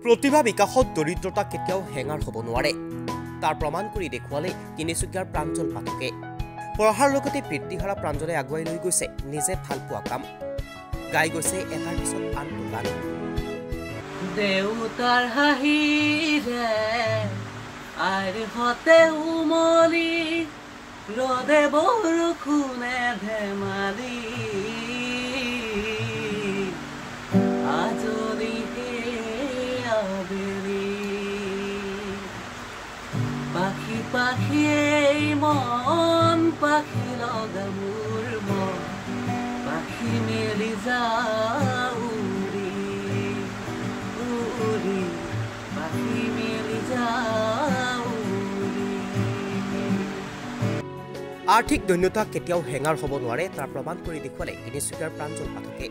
প্ৰতিভা বিকাশত দৰিদ্ৰতা কেতিয়াও হেঙাৰ হ'ব নোৱাৰে তাৰ প্ৰমাণ কৰি দেখুৱালে তিনিচুকীয়াৰ প্ৰাঞ্জল পাঠকে পঢ়াৰ লগতে বৃত্তিহাৰা প্ৰাঞ্জলে আগুৱাই লৈ গৈছে নিজে ভাল পোৱা কাম গাই গৈছে এটাৰ পিছত আনটো গান দেউতাৰ হাঁহিৰে আইৰ হতে উমলি ৰদে বৰষুণে ধেমালি আজৰি পাখি পাখিয়েই মন পাখি লগা মোৰ মন পাখি মেলি যাওঁ উৰি উৰি পাখি মেলি যাওঁ উৰি আৰ্থিক দৈন্যতা কেতিয়াও হেঙাৰ হ'ব নোৱাৰে তাৰ প্ৰমাণ কৰি দেখুৱালে তিনিচুকীয়াৰ প্ৰাঞ্জল পাঠকে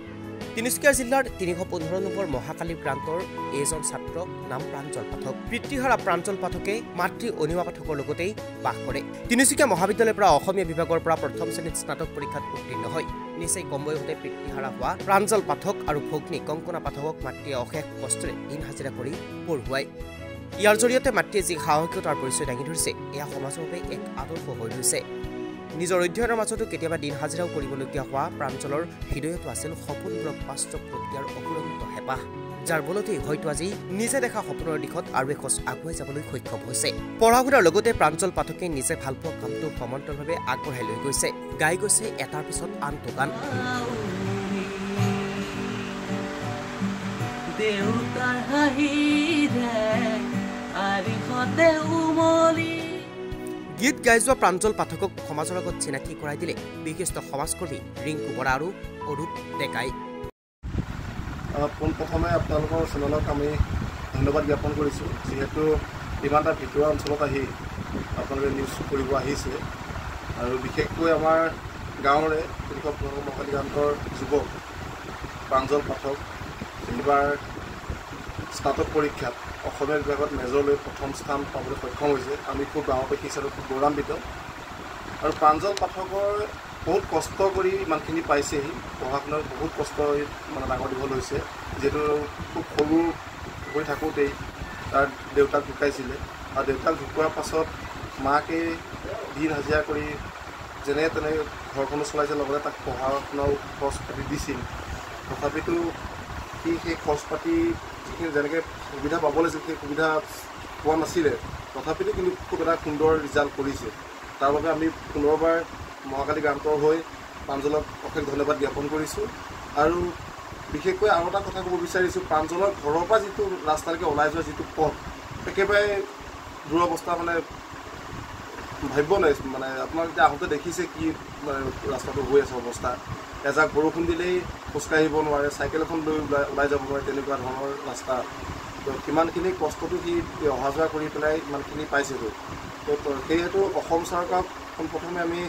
তিনিচুকীয়া জিলাৰ ৩১৫ নম্বৰ মহাকালী প্ৰান্তৰ এজন ছাত্ৰ নাম প্ৰাঞ্জল পাঠক বৃত্তিহাৰা প্ৰাঞ্জল পাঠকে মাতৃ অনিমা পাঠকৰ লগতেই বাস কৰে তিনিচুকীয়া মহাবিদ্যালয়ৰ পৰা অসমীয়া বিভাগৰ পৰা প্ৰথম শ্ৰেণীত স্নাতক পৰীক্ষাত উত্তীৰ্ণ হয় নিচেই কম বয়সতে বৃত্তিহাৰা হোৱা প্ৰাঞ্জল পাঠক আৰু ভগ্নী কংকনা পাঠকক মাতৃয়ে অশেষ কষ্টৰে দিন হাজিৰা কৰি পঢ়ুৱায় ইয়াৰ জৰিয়তে মাতৃয়ে যি সাহসিকতাৰ পৰিচয় দাঙি ধৰিছে এয়া সমাজৰ বাবে এক আদৰ্শ হৈ ৰৈছে নিজৰ অধ্যয়নৰ মাজতো কেতিয়াবা দিন হাজিৰাও কৰিবলগীয়া হোৱা প্ৰাঞ্জলৰ হৃদয়তো আছিল সপোনবোৰক বাস্তৱ ৰূপ দিয়াৰ অপূৰণিত হেঁপাহ যাৰ বলতেই হয়তো আজি নিজে দেখা সপোনৰ দিশত আৰু এখোজ আগুৱাই যাবলৈ সক্ষম হৈছে পঢ়া শুনাৰ লগতে প্ৰাঞ্জল পাঠকে নিজে ভাল পোৱা কামটো সমান্তৰালভাৱে আগবঢ়াই লৈ গৈছে গাই গৈছে এটাৰ পিছত আনটো গান দেউতাৰ হাঁহিৰে আইৰ হতে উমলি গীত গাই যোৱা প্ৰাঞ্জল পাঠকক সমাজৰ আগত চিনাকি কৰাই দিলে বিশিষ্ট সমাজকৰ্মী ৰিংকু বৰা আৰু অৰূপ ডেকাই পোনপ্ৰথমে আপোনালোকৰ চেনেলক আমি ধন্যবাদ জ্ঞাপন কৰিছোঁ যিহেতু ইমান এটা ভিতৰুৱা অঞ্চলত আহি আপোনালোকে নিউজ কৰিব আহিছে আৰু বিশেষকৈ আমাৰ গাঁৱৰে ৩১৫ মহাকালী প্ৰান্তৰ যুৱক প্ৰাঞ্জল পাঠক এইবাৰ স্নাতক পৰীক্ষাত অসমীয়া বিভাগত মেজৰ লৈ প্ৰথম স্থান পাবলৈ সক্ষম হৈছে আমি খুব গাঁওবাসী হিচাপে খুব গৌৰৱান্বিত আৰু প্ৰাঞ্জল পাঠকৰ বহুত কষ্ট কৰি ইমানখিনি পাইছেহি পঢ়া শুনাত বহুত কষ্ট মানে ডাঙৰ দীঘল হৈছে যিহেতু খুব সৰু হৈ থাকোঁতেই তাৰ দেউতাক ঢুকাইছিলে আৰু দেউতাক ঢুকোৱাৰ পাছত মাকে দিন হাজিৰা কৰি যেনে তেনে ঘৰখনো চলাইছে লগতে তাক পঢ়া শুনাও খৰচ পাতি দিছিল তথাপিতো সি সেই খৰচ পাতি যিখিনি যেনেকৈ সুবিধা পাব লাগিছিল সেই সুবিধা পোৱা নাছিলে তথাপিতো কিন্তু খুব এটা সুন্দৰ ৰিজাল্ট কৰিছে তাৰ বাবে আমি পুনৰবাৰ মহাকালী গ্ৰান্টৰ হৈ প্ৰাঞ্জলক অশেষ ধন্যবাদ জ্ঞাপন কৰিছোঁ আৰু বিশেষকৈ আৰু এটা কথা ক'ব বিচাৰিছোঁ প্ৰাঞ্জলৰ ঘৰৰ পৰা যিটো ৰাস্তালৈকে ওলাই যোৱা যিটো পথ একেবাৰে দুৰৱস্থা মানে ভাবিব নাই মানে আপোনালোকে এতিয়া আহোঁতে দেখিছে কি মানে ৰাস্তাটো হৈ আছে অৱস্থা এজাক বৰষুণ দিলেই খোজকাঢ়িব নোৱাৰে চাইকেল এখন লৈ ওলাই যাব নোৱাৰে তেনেকুৱা ধৰণৰ ৰাস্তা তো কিমানখিনি কষ্টটো সি অহা যোৱা কৰি পেলাই ইমানখিনি পাইছেগৈ তো সেয়েহেতু অসম চৰকাৰক পোনপ্ৰথমে আমি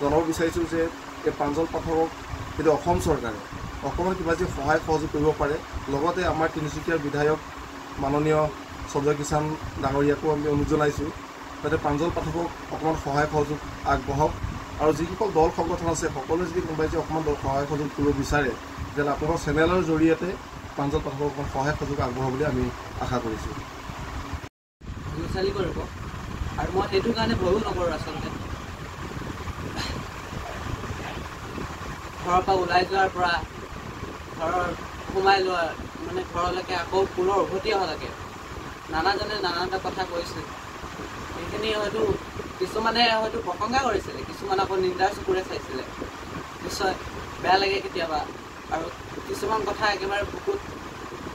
জনাব বিচাৰিছোঁ যে এই প্ৰাঞ্জল পাঠকক যদি অসম চৰকাৰে অকণমান কিবা যদি সহায় সহযোগ কৰিব পাৰে লগতে আমাৰ তিনিচুকীয়াৰ বিধায়ক মাননীয় সঞ্জয় কিষাণ ডাঙৰীয়াকো আমি অনুৰোধ জনাইছোঁ যাতে প্ৰাঞ্জল পাঠকক অকণমান সহায় সহযোগ আগবঢ়াওক আৰু যিসকল দল সংগঠন আছে সকলোৱে যদি কোনোবাই যে অকণমান সহায় সহযোগ কৰিব বিচাৰে তেতিয়াহ'লে আপোনালোকৰ চেনেলৰ জৰিয়তে প্ৰাঞ্জল পাঠকক অকণমান সহায় সহযোগ আগবঢ়াব বুলি আমি আশা কৰিছোঁ কৰিব আৰু মই সেইটো কাৰণে ভয়ো নকৰোঁ আচলতে ঘৰৰ পৰা ওলাই যোৱাৰ পৰা ঘৰৰ সোমাই লোৱা মানে ঘৰলৈকে আকৌ পুনৰ উভতি অহালৈকে নানাজনে নানা এটা কথা কৈছিল সেইখিনি হয়তো কিছুমানে হয়তো প্ৰশংসা কৰিছিলে কিছুমান আকৌ নিন্দাৰ চকুৰে চাইছিলে নিশ্চয় বেয়া লাগে কেতিয়াবা আৰু কিছুমান কথা একেবাৰে বুকুত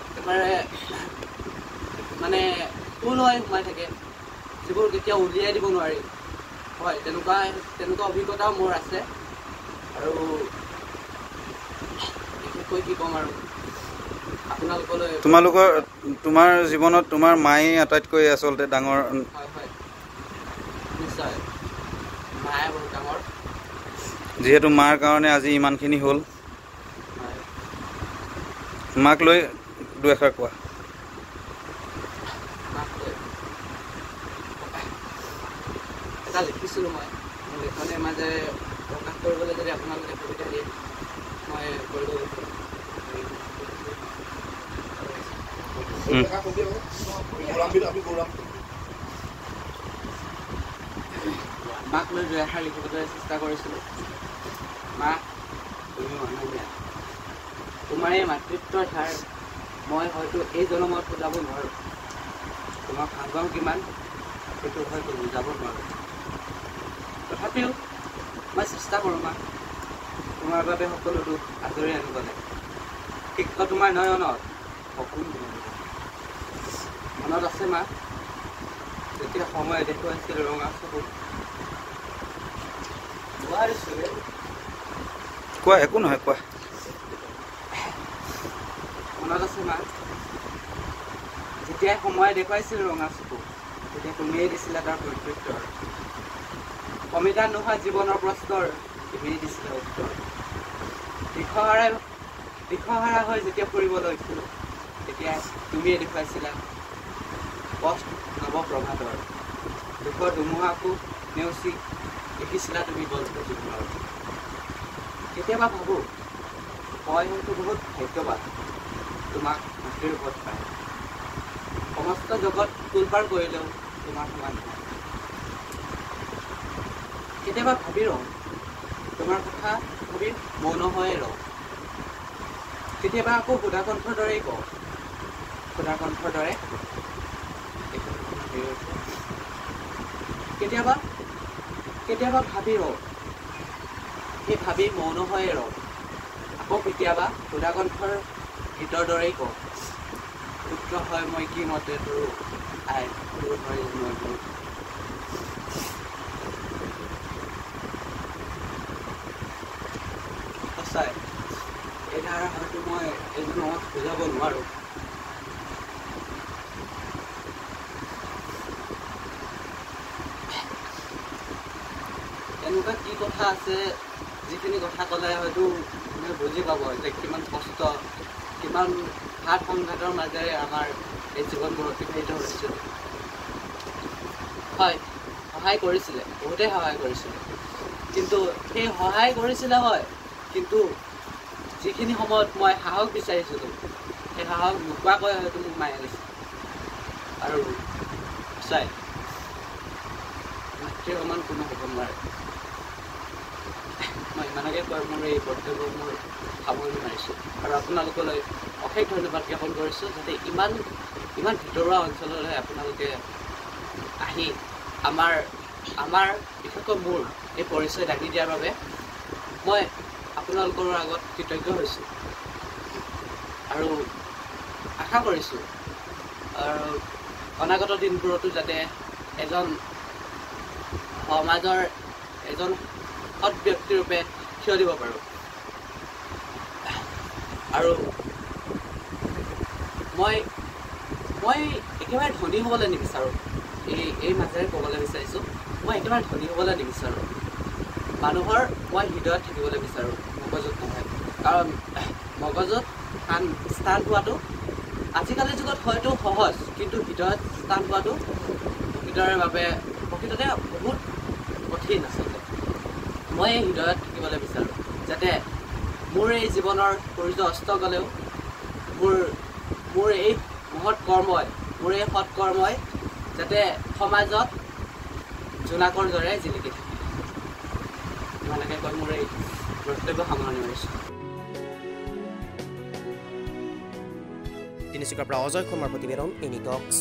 একেবাৰে মানে ভুল হৈ সোমাই থাকে যিবোৰ কেতিয়াও উলিয়াই দিব নোৱাৰি হয় তেনেকুৱা অভিজ্ঞতাও মোৰ আছে আৰু বিশেষকৈ কি ক'ম আৰু আপোনালোকলৈ তোমাৰ জীৱনত তোমাৰ মায়ে আটাইতকৈ আচলতে ডাঙৰ হয় হয় নিশ্চয় মায়ে বহুত ডাঙৰ যিহেতু মাৰ কাৰণে আজি ইমানখিনি হ'ল মাক লৈ দুই এষাৰ কোৱা এটা লিখিছিলোঁ মই লিখনিৰ মাজেৰে প্ৰকাশ কৰিবলৈ যদি আপোনালোকে সুবিধা দিয়ে মই কৰিব মাক লৈ দুএষাৰ লিখিবলৈ চেষ্টা কৰিছিলোঁ। মা, তুমি মানুহ বেয়া, তোমাৰ এই মাতৃত্বৰ ধাৰ মই হয়তো এই জনমত বুজাব নোৱাৰোঁ। তোমাৰ ভাগ্য কিমান সেইটো হয়তো বুজাব নোৱাৰোঁ। তথাপিও মই চেষ্টা কৰোঁ মা, তোমাৰ বাবে সকলো দুখ আজৰি আনিবলৈ। শিক্ষ তোমাৰ নয়নত সপোন মনত আছে মা, যেতিয়া সময় দেখুৱাইছিল ৰঙা চকু। কোৱা, একো নহয়, কোৱা। মনত আছে মা, যেতিয়াই সময় দেখুৱাইছিল ৰঙা চকু, তেতিয়া তুমিয়েই দিছিলা তাৰ প্ৰত্যুত্তৰ। সমিধান নোহোৱা জীৱনৰ প্ৰশ্নৰ তুমিয়েই দিছিলা উত্তৰ। দিশহাৰা হৈ যেতিয়া ফুৰিব লৈছিলোঁ, তেতিয়া তুমিয়ে দেখুৱাইছিলা পথ নৱপ্ৰভাতৰ। দুখৰ ধুমুহাকো নেওচি দেখিছিলা তুমি গল্প জীৱনৰ। কেতিয়াবা ভাবোঁ মই হয়তো বহুত ভাগ্যৱান তোমাক মাতৃৰ ওপৰত পায়। সমস্ত জগত তোলপাৰ কৰিলেও তোমাৰ সমান নহয়। কেতিয়াবা ভাবি ৰওঁ তোমাৰ কথা ভাবি মৌন হৈয়ে ৰওঁ। কেতিয়াবা আকৌ সুধাকণ্ঠৰ দৰেই কওঁ, সুধাকণ্ঠৰ দৰে কেতিয়াবা ভাবি ৰওঁ, সেই ভাবি মৌন হৈয়ে ৰওঁ। আকৌ কেতিয়াবা সুধাকণ্ঠৰ গীতৰ দৰেই কওঁ, পুত্ৰ হয় মই কি মতে তোৰো আই তোৰ হয় মই তোৰ। সঁচাই এই ধাৰা হয়তো মই এইজনক বুজাব নোৱাৰোঁ। এনেকুৱা কি কথা আছে যিখিনি কথা ক'লে হয়তো মানে বুজি পাব যে কিমান কষ্ট, কিমান ঘাত সংঘাতৰ মাজেৰে আমাৰ এই জীৱনবোৰ অতিবাহিত হৈছিল। হয়, সহায় কৰিছিলে, বহুতেই সহায় কৰিছিলে, কিন্তু সেই সহায় কৰিছিলে হয়, কিন্তু যিখিনি সময়ত মই সাহস বিচাৰিছিলোঁ সেই সাহস নোপোৱাকৈ হয়তো মোক মায়ে গৈছে। আৰু সঁচাই মাতৃৰ সমান কোনো হ'ব নোৱাৰে। মই ইমানকে কৈ মোৰ এই বক্তব্য মোৰ সামৰণি মাৰিছোঁ আৰু আপোনালোকলৈ অশেষ ধন্যবাদ জ্ঞাপন কৰিছোঁ, যাতে ইমান ভিতৰুৱা অঞ্চললৈ আপোনালোকে আহি আমাৰ বিশেষকৈ মোৰ এই পৰিচয় দাঙি দিয়াৰ বাবে মই আপোনালোকৰ আগত কৃতজ্ঞ হৈছোঁ আৰু আশা কৰিছোঁ আৰু অনাগত দিনবোৰতো যাতে সমাজৰ এজন সৎ ব্যক্তিৰূপে থিয় দিব পাৰোঁ। আৰু মই একেবাৰে ধনী হ'বলৈ নিবিচাৰোঁ। এই মাজেৰে ক'বলৈ বিচাৰিছোঁ, মই একেবাৰে ধনী হ'বলৈ নিবিচাৰোঁ। মানুহৰ মই হৃদয়ত থাকিবলৈ বিচাৰোঁ, মগজুত নহয়। কাৰণ মগজুত স্থান পোৱাটো আজিকালিৰ যুগত হয়তো সহজ, কিন্তু হৃদয়ত স্থান পোৱাটো প্ৰকৃততে বহুত কঠিন আচলতে। মই এই হৃদয়ত থাকিবলৈ বিচাৰোঁ, যাতে মোৰ এই জীৱনৰ সূৰ্য অস্ত গ'লেও মোৰ এই মহৎ কৰ্মই, মোৰ এই সৎ কৰ্মই যাতে সমাজত জোনাকৰ দৰে জিলিকি থাকে। ইমানকে কৈ মোৰ এই বক্তব্য সামৰণি মাৰিছোঁ। তিনিচুকীয়াৰ পৰা অজয় কুমাৰ প্ৰতিবেদন, এনি টক্স।